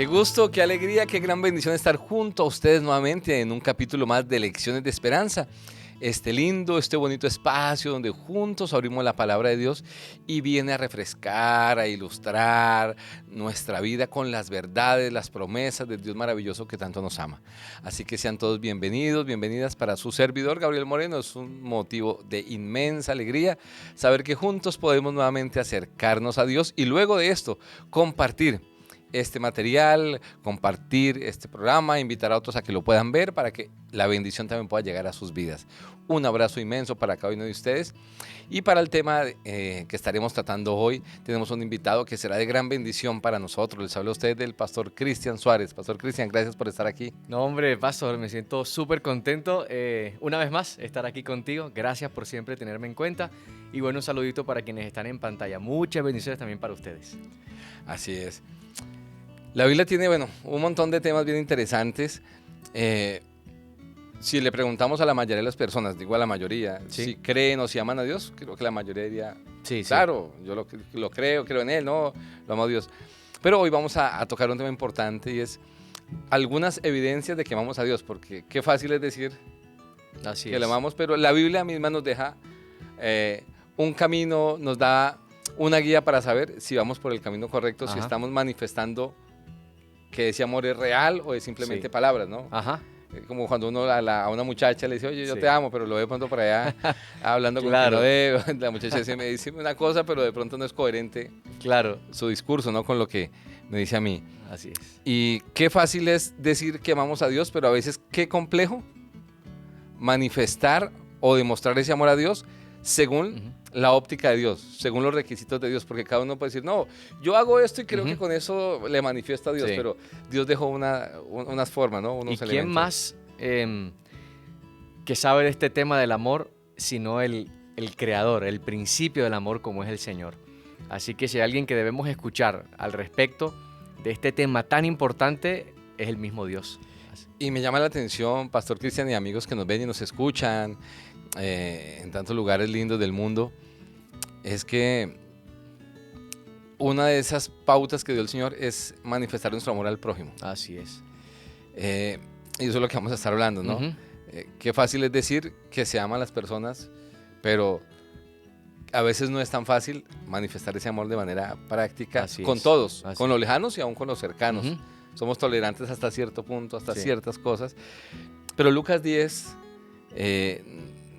Qué gusto, qué alegría, qué gran bendición estar junto a ustedes nuevamente en un capítulo más de Lecciones de Esperanza. Este lindo, este bonito espacio donde juntos abrimos la palabra de Dios y viene a refrescar, a ilustrar nuestra vida con las verdades, las promesas del Dios maravilloso que tanto nos ama. Así que sean todos bienvenidos, bienvenidas para su servidor Gabriel Moreno. Es un motivo de inmensa alegría saber que juntos podemos nuevamente acercarnos a Dios y luego de esto compartir este material, compartir este programa, invitar a otros a que lo puedan ver para que la bendición también pueda llegar a sus vidas. Un abrazo inmenso para cada uno de ustedes. Y para el tema que estaremos tratando hoy, tenemos un invitado que será de gran bendición para nosotros. Les habla a ustedes del pastor Cristian Suárez. Pastor Cristian, gracias por estar aquí. No, hombre, pastor, me siento súper contento una vez más estar aquí contigo. Gracias por siempre tenerme en cuenta. Y bueno, un saludito para quienes están en pantalla. Muchas bendiciones también para ustedes. Así es. La Biblia tiene, un montón de temas bien interesantes. Si le preguntamos a la mayoría de las personas, digo a la mayoría, Sí. si creen o si aman a Dios, creo que la mayoría diría, Sí, claro, yo lo creo en Él, no, lo amo a Dios. Pero hoy vamos a tocar un tema importante y es algunas evidencias de que amamos a Dios, porque qué fácil es decir Así que es. lo amamos, pero la Biblia misma nos deja un camino, nos da una guía para saber si vamos por el camino correcto, si Ajá. estamos manifestando que ese amor es real o es simplemente Sí. palabras, ¿no? Ajá. Como cuando uno a una muchacha le dice, oye, yo Sí. te amo, pero lo ve pronto por allá hablando Claro. con quien no debe. La muchacha me dice una cosa, pero de pronto no es coherente Claro. su discurso, ¿no? Con lo que me dice a mí. Así es. Y qué fácil es decir que amamos a Dios, pero a veces qué complejo manifestar o demostrar ese amor a Dios según la óptica de Dios, según los requisitos de Dios, porque cada uno puede decir, no, yo hago esto y creo que con eso le manifiesto a Dios, Sí. pero Dios dejó unas formas, ¿no? Unos ¿Y quién elementos. más que sabe de este tema del amor sino el creador, el principio del amor como es el Señor? Así que si hay alguien que debemos escuchar al respecto de este tema tan importante, es el mismo Dios. Y me llama la atención, Pastor Cristian y amigos que nos ven y nos escuchan en tantos lugares lindos del mundo, es que una de esas pautas que dio el Señor es manifestar nuestro amor al prójimo. Así es. Y eso es lo que vamos a estar hablando, ¿no? Ujú. Qué fácil es decir que se aman las personas, pero a veces no es tan fácil manifestar ese amor de manera práctica Así con es. todos, Así con los lejanos y aún con los cercanos. Ujú. Somos tolerantes hasta cierto punto, hasta Sí. ciertas cosas. Pero Lucas 10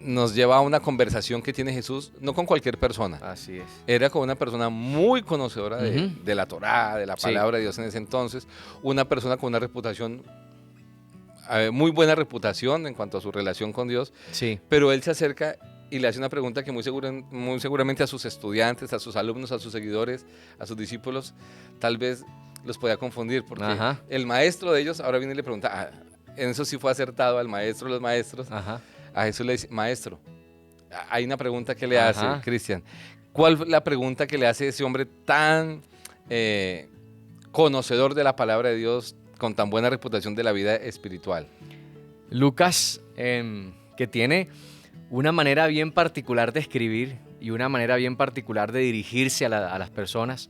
nos lleva a una conversación que tiene Jesús, no con cualquier persona. Así es. Era con una persona muy conocedora Ujú. de la Torá, de la Sí. palabra de Dios en ese entonces. Una persona con una reputación, muy buena reputación en cuanto a su relación con Dios. Sí. Pero él se acerca y le hace una pregunta que muy seguramente a sus estudiantes, a sus alumnos, a sus seguidores, a sus discípulos, tal vez los podía confundir, porque Ajá. el maestro de ellos ahora viene y le pregunta, en eso sí fue acertado al maestro de los maestros, Ajá. a Jesús le dice, maestro, hay una pregunta que le Ajá. hace, Cristian. ¿Cuál fue la pregunta que le hace ese hombre tan conocedor de la palabra de Dios, con tan buena reputación de la vida espiritual? Lucas, que tiene una manera bien particular de escribir y una manera bien particular de dirigirse a las personas,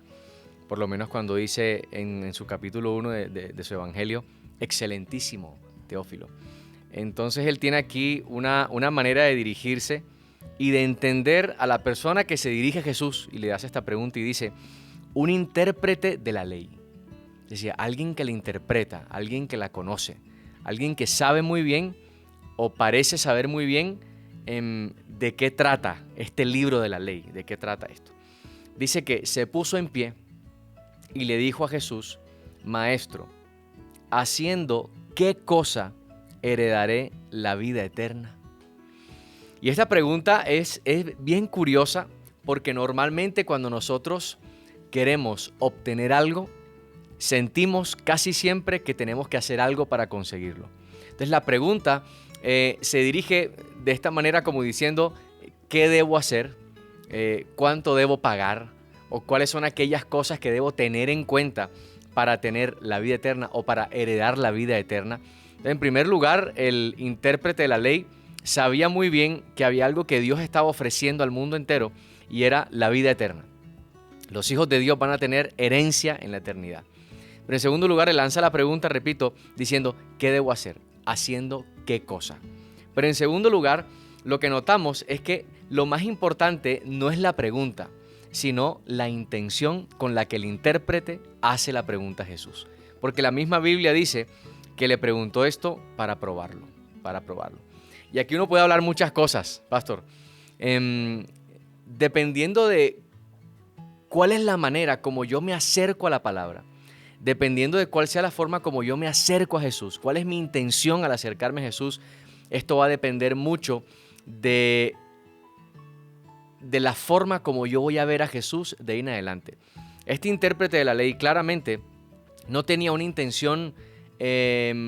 por lo menos cuando dice en su capítulo 1 de su evangelio, excelentísimo Teófilo. Entonces él tiene aquí una manera de dirigirse y de entender a la persona que se dirige a Jesús y le hace esta pregunta y dice, un intérprete de la ley. Es decir, alguien que la interpreta, alguien que la conoce, alguien que sabe muy bien o parece saber muy bien de qué trata este libro de la ley, de qué trata esto. Dice que se puso en pie y le dijo a Jesús, Maestro, ¿haciendo qué cosa heredaré la vida eterna? Y esta pregunta es bien curiosa porque normalmente cuando nosotros queremos obtener algo, sentimos casi siempre que tenemos que hacer algo para conseguirlo. Entonces la pregunta se dirige de esta manera como diciendo, ¿qué debo hacer? ¿Cuánto debo pagar? ¿O cuáles son aquellas cosas que debo tener en cuenta para tener la vida eterna o para heredar la vida eterna? En primer lugar, el intérprete de la ley sabía muy bien que había algo que Dios estaba ofreciendo al mundo entero y era la vida eterna. Los hijos de Dios van a tener herencia en la eternidad. Pero en segundo lugar, él lanza la pregunta, repito, diciendo, ¿qué debo hacer? ¿Haciendo qué cosa? Pero en segundo lugar, lo que notamos es que lo más importante no es la pregunta, sino la intención con la que el intérprete hace la pregunta a Jesús. Porque la misma Biblia dice que le preguntó esto para probarlo, para probarlo. Y aquí uno puede hablar muchas cosas, pastor. Dependiendo de cuál es la manera como yo me acerco a la palabra, dependiendo de cuál sea la forma como yo me acerco a Jesús, cuál es mi intención al acercarme a Jesús, esto va a depender mucho de la forma como yo voy a ver a Jesús de ahí en adelante. Este intérprete de la ley claramente no tenía una intención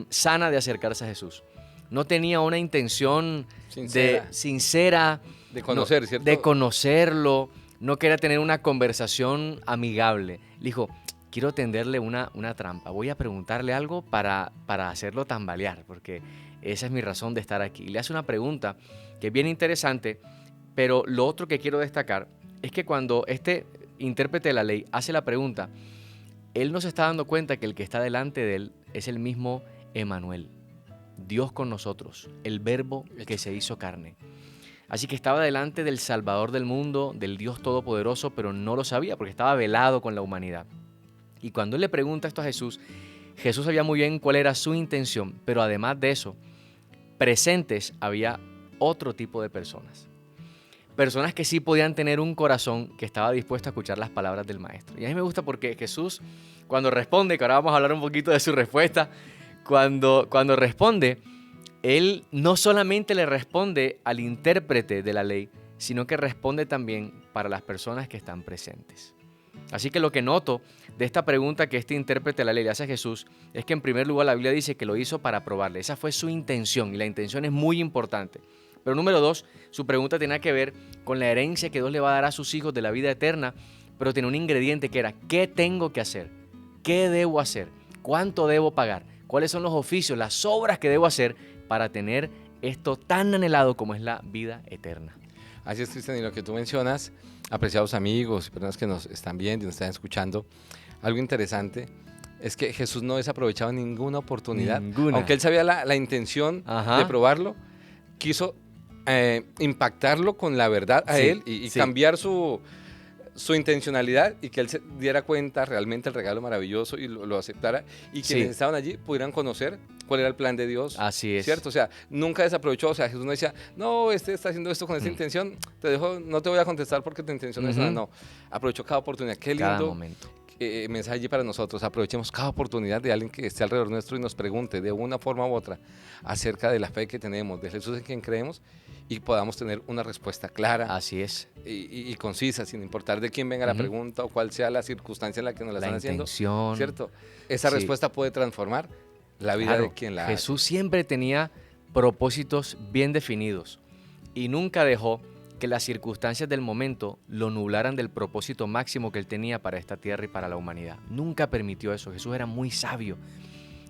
sana de acercarse a Jesús. No tenía una intención sincera de conocer, ¿cierto? De conocerlo. No quería tener una conversación amigable. Le dijo, quiero tenderle una trampa. Voy a preguntarle algo para hacerlo tambalear, porque esa es mi razón de estar aquí. Y le hace una pregunta que es bien interesante, pero lo otro que quiero destacar es que cuando este intérprete de la ley hace la pregunta, él no se está dando cuenta que el que está delante de él es el mismo Emmanuel, Dios con nosotros, el Verbo que se hizo carne. Así que estaba delante del Salvador del mundo, del Dios Todopoderoso, pero no lo sabía porque estaba velado con la humanidad. Y cuando él le pregunta esto a Jesús, Jesús sabía muy bien cuál era su intención, pero además de eso, presentes había otro tipo de personas. Personas que sí podían tener un corazón que estaba dispuesto a escuchar las palabras del Maestro. Y a mí me gusta porque Jesús, cuando responde, que ahora vamos a hablar un poquito de su respuesta, cuando responde, él no solamente le responde al intérprete de la ley, sino que responde también para las personas que están presentes. Así que lo que noto de esta pregunta que este intérprete de la ley le hace a Jesús es que en primer lugar la Biblia dice que lo hizo para probarle. Esa fue su intención y la intención es muy importante. Pero número dos, su pregunta tenía que ver con la herencia que Dios le va a dar a sus hijos de la vida eterna, pero tenía un ingrediente que era, ¿qué tengo que hacer? ¿Qué debo hacer? ¿Cuánto debo pagar? ¿Cuáles son los oficios, las obras que debo hacer para tener esto tan anhelado como es la vida eterna? Así es, Cristian, y lo que tú mencionas, apreciados amigos y personas que nos están viendo y nos están escuchando, algo interesante es que Jesús no desaprovechaba ninguna oportunidad. Ninguna. Aunque él sabía la intención de probarlo, quiso impactarlo con la verdad a él y cambiar su intencionalidad y que él se diera cuenta realmente el regalo maravilloso y lo aceptara y quienes estaban allí pudieran conocer cuál era el plan de Dios. Así es. ¿Cierto? O sea, nunca desaprovechó. O sea, Jesús no decía, no, este está haciendo esto con esta intención, te dejo, no te voy a contestar porque tu intención es una. No, aprovechó cada oportunidad. Qué lindo. Cada momento. Mensaje allí para nosotros. Aprovechemos cada oportunidad de alguien que esté alrededor nuestro y nos pregunte de una forma u otra acerca de la fe que tenemos, de Jesús en quien creemos y podamos tener una respuesta clara. Así es. Y concisa, sin importar de quién venga la pregunta o cuál sea la circunstancia en la que nos la están haciendo. ¿Cierto? Esa respuesta puede transformar la vida de quien la hace. Jesús siempre tenía propósitos bien definidos y nunca dejó que las circunstancias del momento lo nublaran del propósito máximo que él tenía para esta tierra y para la humanidad. Nunca permitió eso. Jesús era muy sabio.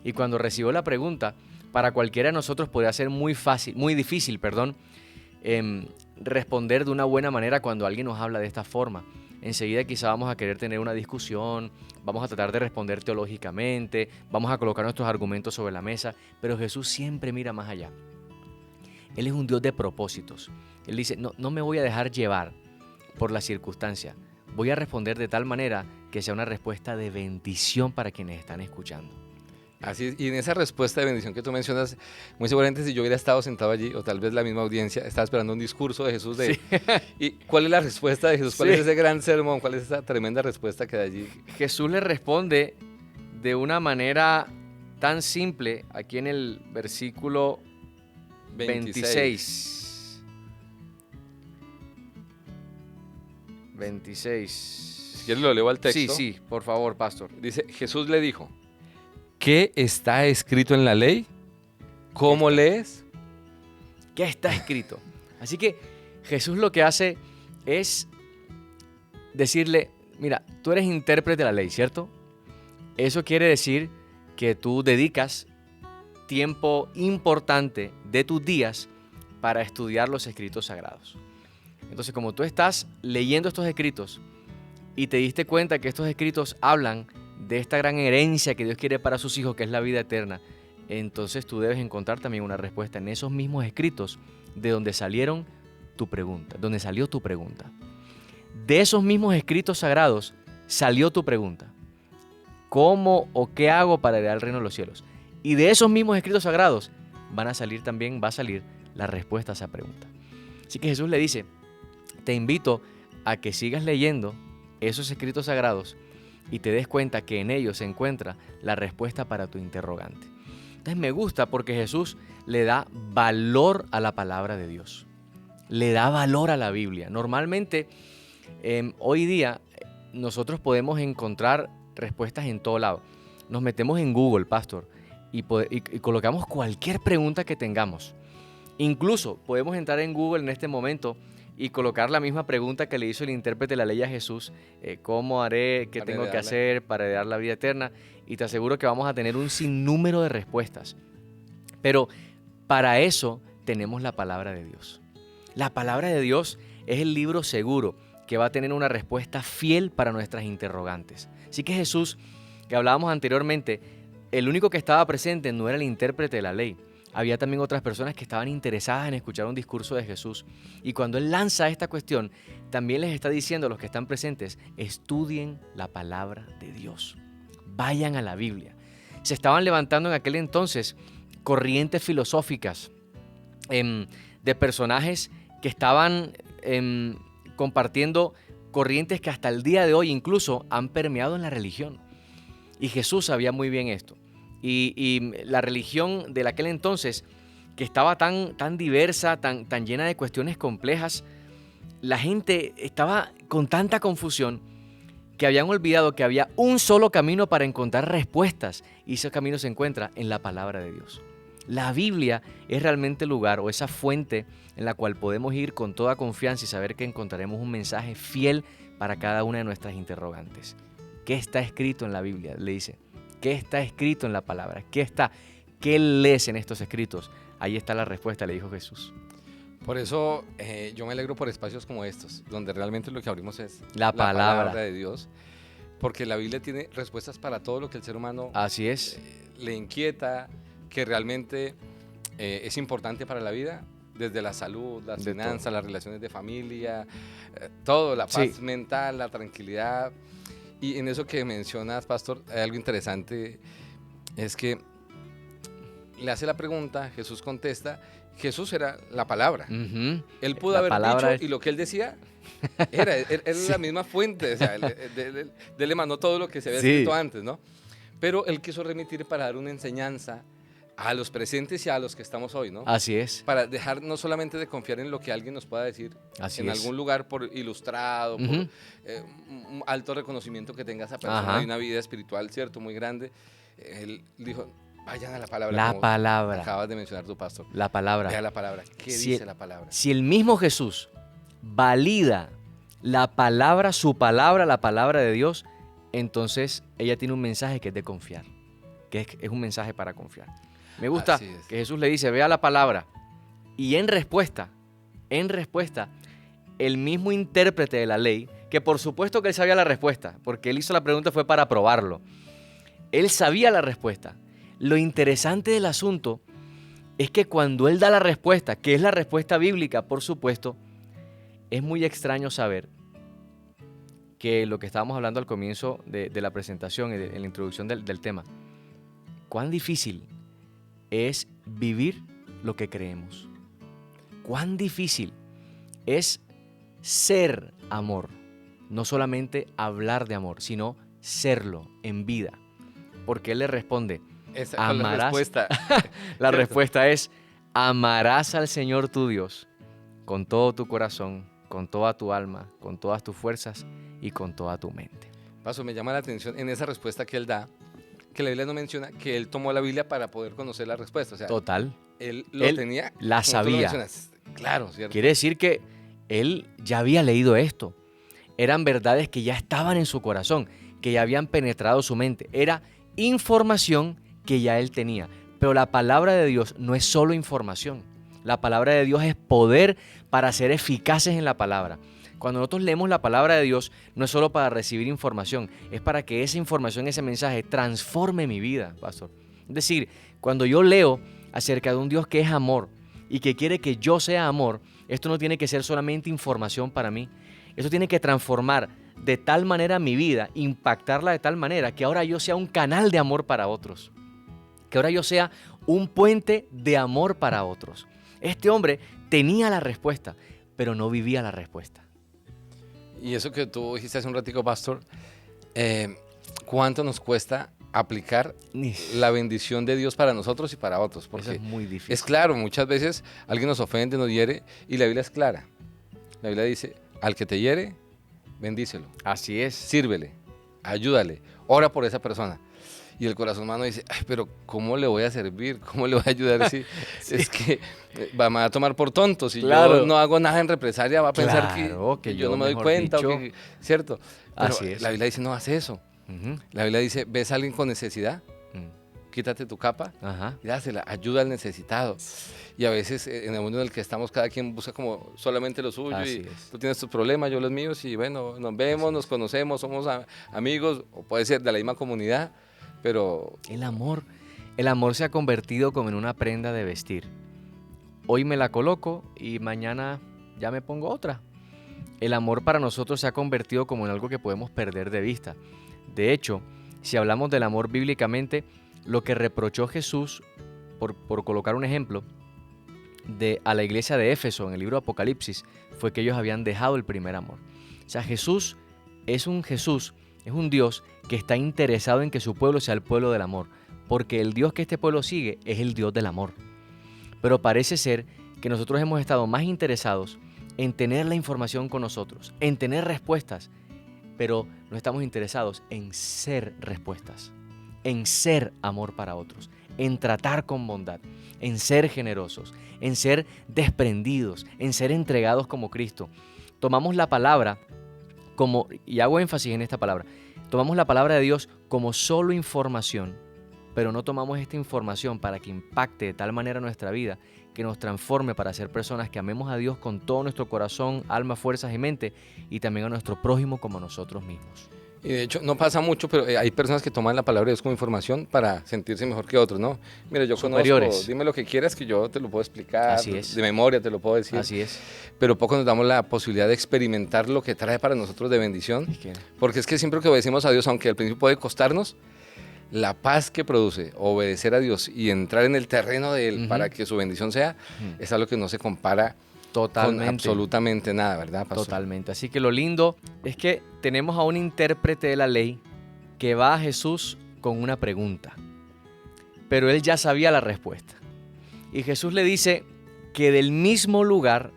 Y cuando recibió la pregunta, para cualquiera de nosotros podría ser muy difícil, responder de una buena manera cuando alguien nos habla de esta forma. Enseguida quizá vamos a querer tener una discusión, vamos a tratar de responder teológicamente, vamos a colocar nuestros argumentos sobre la mesa, pero Jesús siempre mira más allá. Él es un Dios de propósitos. Él dice, no me voy a dejar llevar por la circunstancia. Voy a responder de tal manera que sea una respuesta de bendición para quienes están escuchando. Así es, y en esa respuesta de bendición que tú mencionas, muy seguramente si yo hubiera estado sentado allí, o tal vez la misma audiencia, estaba esperando un discurso de Jesús de... ¿Y cuál es la respuesta de Jesús? ¿Cuál es ese gran sermón? ¿Cuál es esa tremenda respuesta que da allí? Jesús le responde de una manera tan simple, aquí en el versículo 26. 26. Si quieres lo leo al texto. Sí, por favor, pastor. Dice, Jesús le dijo, ¿qué está escrito en la ley? ¿Cómo lees? ¿Qué está escrito? Así que Jesús lo que hace es decirle, mira, tú eres intérprete de la ley, ¿cierto? Eso quiere decir que tú dedicas tiempo importante de tus días para estudiar los escritos sagrados. Entonces, como tú estás leyendo estos escritos y te diste cuenta que estos escritos hablan de esta gran herencia que Dios quiere para sus hijos, que es la vida eterna, entonces tú debes encontrar también una respuesta en esos mismos escritos de donde salieron tu pregunta, donde salió tu pregunta. De esos mismos escritos sagrados salió tu pregunta. ¿Cómo o qué hago para heredar el reino de los cielos? Y de esos mismos escritos sagrados va a salir la respuesta a esa pregunta. Así que Jesús le dice, te invito a que sigas leyendo esos escritos sagrados y te des cuenta que en ellos se encuentra la respuesta para tu interrogante. Entonces me gusta porque Jesús le da valor a la palabra de Dios. Le da valor a la Biblia. Normalmente, hoy día, nosotros podemos encontrar respuestas en todo lado. Nos metemos en Google, pastor, y colocamos cualquier pregunta que tengamos. Incluso podemos entrar en Google en este momento y colocar la misma pregunta que le hizo el intérprete de la ley a Jesús. ¿Cómo haré? ¿Qué tengo que hacer para heredar la vida eterna? Y te aseguro que vamos a tener un sinnúmero de respuestas. Pero para eso tenemos la palabra de Dios. La palabra de Dios es el libro seguro que va a tener una respuesta fiel para nuestras interrogantes. Así que Jesús, que hablábamos anteriormente, el único que estaba presente no era el intérprete de la ley. Había también otras personas que estaban interesadas en escuchar un discurso de Jesús. Y cuando Él lanza esta cuestión, también les está diciendo a los que están presentes, estudien la palabra de Dios. Vayan a la Biblia. Se estaban levantando en aquel entonces corrientes filosóficas de personajes que estaban compartiendo corrientes que hasta el día de hoy incluso han permeado en la religión. Y Jesús sabía muy bien esto. Y la religión de aquel entonces, que estaba tan diversa, tan llena de cuestiones complejas, la gente estaba con tanta confusión que habían olvidado que había un solo camino para encontrar respuestas, y ese camino se encuentra en la palabra de Dios. La Biblia es realmente el lugar o esa fuente en la cual podemos ir con toda confianza y saber que encontraremos un mensaje fiel para cada una de nuestras interrogantes. ¿Qué está escrito en la Biblia? Le dice. ¿Qué está escrito en la palabra? ¿Qué lees en estos escritos? Ahí está la respuesta, le dijo Jesús. Por eso yo me alegro por espacios como estos, donde realmente lo que abrimos es la palabra de Dios, porque la Biblia tiene respuestas para todo lo que el ser humano Así es. Le inquieta, que realmente es importante para la vida, desde la salud, las finanzas, las relaciones de familia, todo, la paz mental, la tranquilidad. Y en eso que mencionas, pastor, hay algo interesante, es que le hace la pregunta, Jesús contesta, Jesús era la palabra. Uh-huh. Él pudo haber dicho, y lo que él decía era sí. La misma fuente, o sea, él le mandó todo lo que se había escrito antes, ¿no? Pero él quiso remitir para dar una enseñanza a los presentes y a los que estamos hoy, ¿no? Así es. Para dejar no solamente de confiar en lo que alguien nos pueda decir algún lugar por ilustrado, por un alto reconocimiento que tenga esa persona y una vida espiritual, ¿cierto? Muy grande. Él dijo, vayan a la palabra. La palabra. Acabas de mencionar tu pastor. La palabra. Vea la palabra. ¿Qué dice la palabra? Si el mismo Jesús valida la palabra, su palabra, la palabra de Dios, entonces ella tiene un mensaje que es de confiar, que es un mensaje para confiar. Me gusta que Jesús le dice, vea la palabra, y en respuesta, el mismo intérprete de la ley, que por supuesto que él sabía la respuesta, porque él hizo la pregunta fue para probarlo, él sabía la respuesta. Lo interesante del asunto es que cuando él da la respuesta, que es la respuesta bíblica, por supuesto, es muy extraño saber que lo que estábamos hablando al comienzo de la presentación y de la introducción del tema, cuán difícil es vivir lo que creemos. Cuán difícil es ser amor. No solamente hablar de amor, sino serlo en vida. Porque él le responde, amarás. La respuesta. La respuesta es, amarás al Señor tu Dios con todo tu corazón, con toda tu alma, con todas tus fuerzas y con toda tu mente. Paso, me llama la atención en esa respuesta que él da, que la Biblia no menciona que él tomó la Biblia para poder conocer la respuesta. O sea, total. Él tenía. La sabía. Claro, ¿cierto? Quiere decir que él ya había leído esto. Eran verdades que ya estaban en su corazón, que ya habían penetrado su mente. Era información que ya él tenía. Pero la palabra de Dios no es solo información. La palabra de Dios es poder para ser eficaces en la palabra. Cuando nosotros leemos la palabra de Dios, no es solo para recibir información, es para que esa información, ese mensaje transforme mi vida, pastor. Es decir, cuando yo leo acerca de un Dios que es amor y que quiere que yo sea amor, esto no tiene que ser solamente información para mí. Esto tiene que transformar de tal manera mi vida, impactarla de tal manera que ahora yo sea un canal de amor para otros. Que ahora yo sea un puente de amor para otros. Este hombre tenía la respuesta, pero no vivía la respuesta. Y eso que tú dijiste hace un ratico, pastor, ¿cuánto nos cuesta aplicar la bendición de Dios para nosotros y para otros? Porque eso es muy difícil. Es claro, muchas veces alguien nos ofende, nos hiere, y la Biblia es clara. La Biblia dice, al que te hiere, bendícelo. Así es. Sírvele, ayúdale, ora por esa persona. Y el corazón humano dice, ay, pero ¿cómo le voy a servir? ¿Cómo le voy a ayudar? Si sí. Es que me va a tomar por tonto. Si claro. yo no hago nada en represalia, va a pensar que yo no me doy cuenta. ¿Cierto? Pero así es. La Biblia dice, no hace eso. La Biblia dice, ¿ves a alguien con necesidad? Quítate tu capa y dásela, ayuda al necesitado. Y a veces en el mundo en el que estamos, cada quien busca como solamente lo suyo. Así y es. Tú tienes tus problemas, yo los míos, y bueno, nos vemos, nos conocemos, somos amigos, o puede ser de la misma comunidad, pero... El amor se ha convertido como en una prenda de vestir. Hoy me la coloco y mañana ya me pongo otra. El amor para nosotros se ha convertido como en algo que podemos perder de vista. De hecho, si hablamos del amor bíblicamente, lo que reprochó Jesús, por colocar un ejemplo, a la iglesia de Éfeso en el libro de Apocalipsis, fue que ellos habían dejado el primer amor. O sea, Jesús es un Dios que está interesado en que su pueblo sea el pueblo del amor, porque el Dios que este pueblo sigue es el Dios del amor. Pero parece ser que nosotros hemos estado más interesados en tener la información con nosotros, en tener respuestas, pero no estamos interesados en ser respuestas, en ser amor para otros, en tratar con bondad, en ser generosos, en ser desprendidos, en ser entregados como Cristo. Tomamos la palabra como, y hago énfasis en esta palabra, tomamos la palabra de Dios como solo información, pero no tomamos esta información para que impacte de tal manera nuestra vida, que nos transforme para ser personas que amemos a Dios con todo nuestro corazón, alma, fuerzas y mente, y también a nuestro prójimo como a nosotros mismos. Y de hecho, no pasa mucho, pero hay personas que toman la palabra de Dios como información para sentirse mejor que otros, ¿no? Mira, yo conozco, dime lo que quieras que yo te lo puedo explicar. Así es. De memoria te lo puedo decir. Así es. Pero poco nos damos la posibilidad de experimentar lo que trae para nosotros de bendición. Porque es que siempre que obedecemos a Dios, aunque al principio puede costarnos, la paz que produce obedecer a Dios y entrar en el terreno de Él para que su bendición sea, es algo que no se compara totalmente. Con absolutamente nada, ¿verdad, pastor? Totalmente. Así que lo lindo es que tenemos a un intérprete de la ley que va a Jesús con una pregunta, pero él ya sabía la respuesta. Y Jesús le dice que del mismo lugar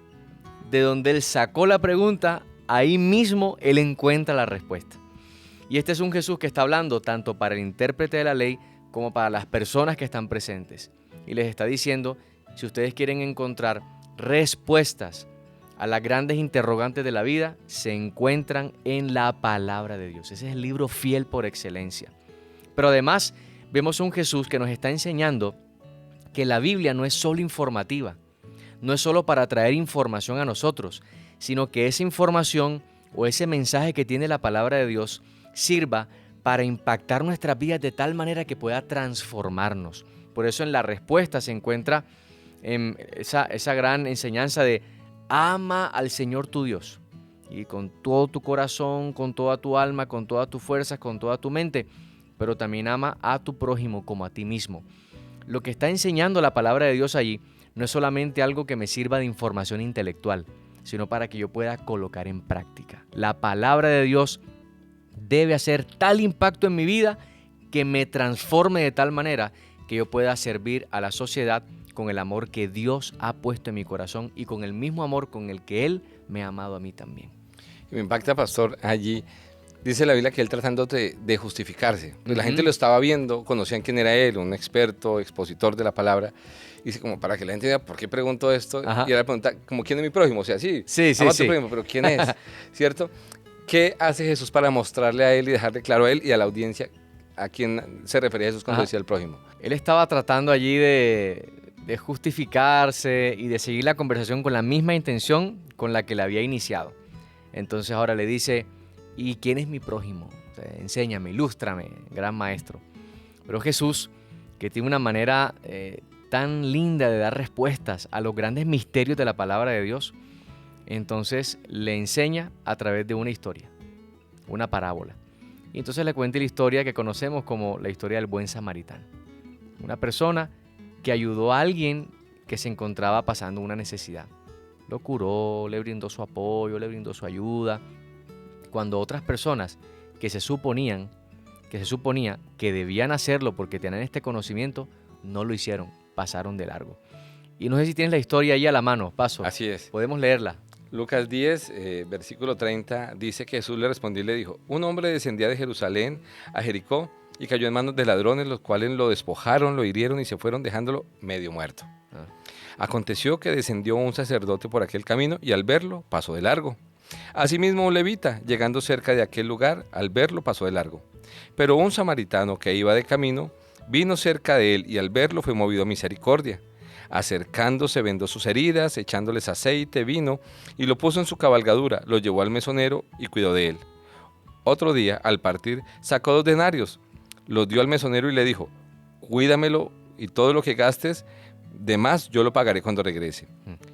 de donde él sacó la pregunta, ahí mismo él encuentra la respuesta. Y este es un Jesús que está hablando tanto para el intérprete de la ley como para las personas que están presentes. Y les está diciendo, si ustedes quieren encontrar respuestas a las grandes interrogantes de la vida, se encuentran en la palabra de Dios. Ese es el libro fiel por excelencia. Pero además vemos un Jesús que nos está enseñando que la Biblia no es solo informativa, no es solo para traer información a nosotros, sino que esa información o ese mensaje que tiene la palabra de Dios sirva para impactar nuestras vidas de tal manera que pueda transformarnos. Por eso en la respuesta se encuentra esa gran enseñanza de ama al Señor tu Dios y con todo tu corazón, con toda tu alma, con todas tus fuerzas, con toda tu mente, pero también ama a tu prójimo como a ti mismo. Lo que está enseñando la palabra de Dios allí no es solamente algo que me sirva de información intelectual, sino para que yo pueda colocar en práctica. La palabra de Dios debe hacer tal impacto en mi vida que me transforme de tal manera que yo pueda servir a la sociedad con el amor que Dios ha puesto en mi corazón y con el mismo amor con el que Él me ha amado a mí también. Y me impacta, pastor, allí dice la Biblia que él tratando de justificarse. La gente lo estaba viendo, conocían quién era él, un experto, expositor de la palabra. Dice como para que la gente diga, ¿por qué pregunto esto? Ajá. Y ahora pregunta, ¿como quién es mi prójimo? O sea, sí, ama a tu prójimo, pero ¿quién es? ¿Cierto? ¿Qué hace Jesús para mostrarle a él y dejarle claro a él y a la audiencia a quién se refería Jesús cuando decía el prójimo? Él estaba tratando allí de justificarse y de seguir la conversación con la misma intención con la que la había iniciado. Entonces ahora le dice, ¿y quién es mi prójimo? O sea, enséñame, ilústrame, gran maestro. Pero Jesús, que tiene una manera tan linda de dar respuestas a los grandes misterios de la palabra de Dios, entonces le enseña a través de una historia, una parábola. Y entonces le cuenta la historia que conocemos como la historia del buen samaritano. Una persona que ayudó a alguien que se encontraba pasando una necesidad. Lo curó, le brindó su apoyo, le brindó su ayuda. Cuando otras personas que se suponía que debían hacerlo porque tenían este conocimiento, no lo hicieron, pasaron de largo. Y no sé si tienes la historia ahí a la mano, Paso. Así es. Podemos leerla. Lucas 10, versículo 30, dice que Jesús le respondió y le dijo, un hombre descendía de Jerusalén a Jericó y cayó en manos de ladrones, los cuales lo despojaron, lo hirieron y se fueron dejándolo medio muerto. Aconteció que descendió un sacerdote por aquel camino y al verlo pasó de largo. Asimismo un levita, llegando cerca de aquel lugar, al verlo pasó de largo. Pero un samaritano que iba de camino, vino cerca de él y al verlo fue movido a misericordia. Acercándose vendó sus heridas, echándoles aceite, vino y lo puso en su cabalgadura, lo llevó al mesonero y cuidó de él. Otro día, al partir, sacó 2 denarios, los dio al mesonero y le dijo, cuídamelo y todo lo que gastes, de más yo lo pagaré cuando regrese.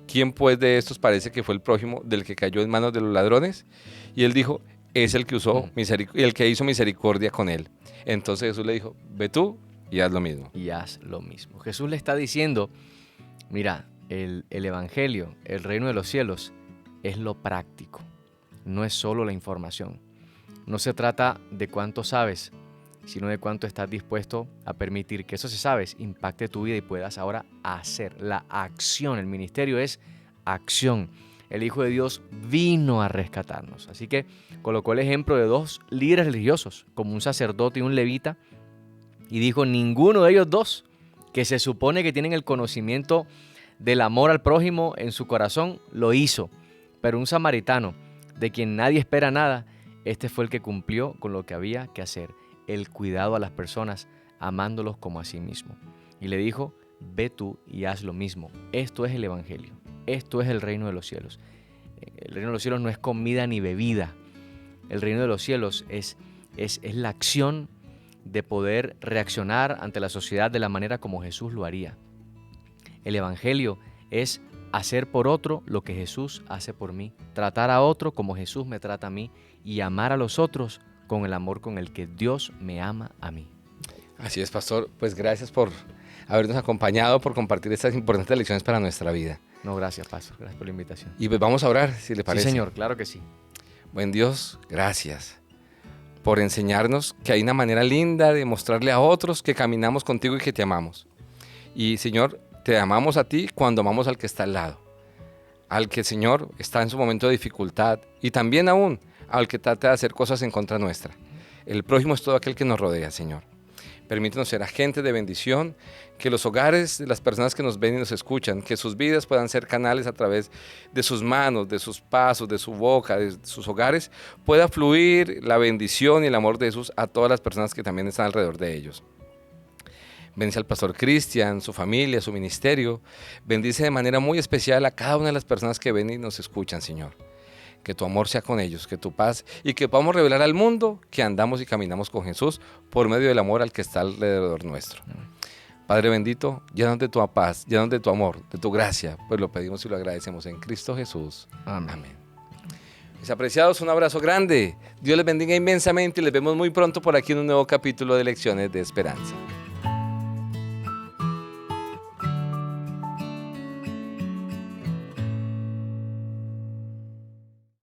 ¿Quién pues de estos parece que fue el prójimo del que cayó en manos de los ladrones? Y él dijo, es el que el que hizo misericordia con él. Entonces Jesús le dijo, ve tú y haz lo mismo. Y haz lo mismo. Jesús le está diciendo, mira, el evangelio, el reino de los cielos, es lo práctico. No es solo la información. No se trata de cuánto sabes, sino de cuánto estás dispuesto a permitir que eso se sabes impacte tu vida y puedas ahora hacer la acción. El ministerio es acción. El Hijo de Dios vino a rescatarnos. Así que colocó el ejemplo de 2 líderes religiosos, como un sacerdote y un levita, y dijo, ninguno de ellos 2, que se supone que tienen el conocimiento del amor al prójimo en su corazón, lo hizo. Pero un samaritano, de quien nadie espera nada, este fue el que cumplió con lo que había que hacer, el cuidado a las personas, amándolos como a sí mismo. Y le dijo, ve tú y haz lo mismo. Esto es el evangelio. Esto es el reino de los cielos. El reino de los cielos no es comida ni bebida. El reino de los cielos es la acción de poder reaccionar ante la sociedad de la manera como Jesús lo haría. El evangelio es hacer por otro lo que Jesús hace por mí, tratar a otro como Jesús me trata a mí y amar a los otros con el amor con el que Dios me ama a mí. Así es, pastor. Pues gracias por habernos acompañado, por compartir estas importantes lecciones para nuestra vida. No, gracias, pastor. Gracias por la invitación. Y pues vamos a orar, si le parece. Sí, Señor, claro que sí. Buen Dios, gracias por enseñarnos que hay una manera linda de mostrarle a otros que caminamos contigo y que te amamos. Y, Señor, te amamos a ti cuando amamos al que está al lado, al que, Señor, está en su momento de dificultad y también aún al que trata de hacer cosas en contra nuestra. El prójimo es todo aquel que nos rodea, Señor. Permítenos ser agentes de bendición, que los hogares de las personas que nos ven y nos escuchan, que sus vidas puedan ser canales a través de sus manos, de sus pasos, de su boca, de sus hogares, pueda fluir la bendición y el amor de Jesús a todas las personas que también están alrededor de ellos. Bendice al pastor Cristian, su familia, su ministerio. Bendice de manera muy especial a cada una de las personas que ven y nos escuchan, Señor. Que tu amor sea con ellos, que tu paz y que podamos revelar al mundo que andamos y caminamos con Jesús por medio del amor al que está alrededor nuestro. Padre bendito, llénanos de tu paz, llénanos de tu amor, de tu gracia, pues lo pedimos y lo agradecemos en Cristo Jesús. Amén. Amén. Mis apreciados, un abrazo grande. Dios les bendiga inmensamente y les vemos muy pronto por aquí en un nuevo capítulo de Lecciones de Esperanza.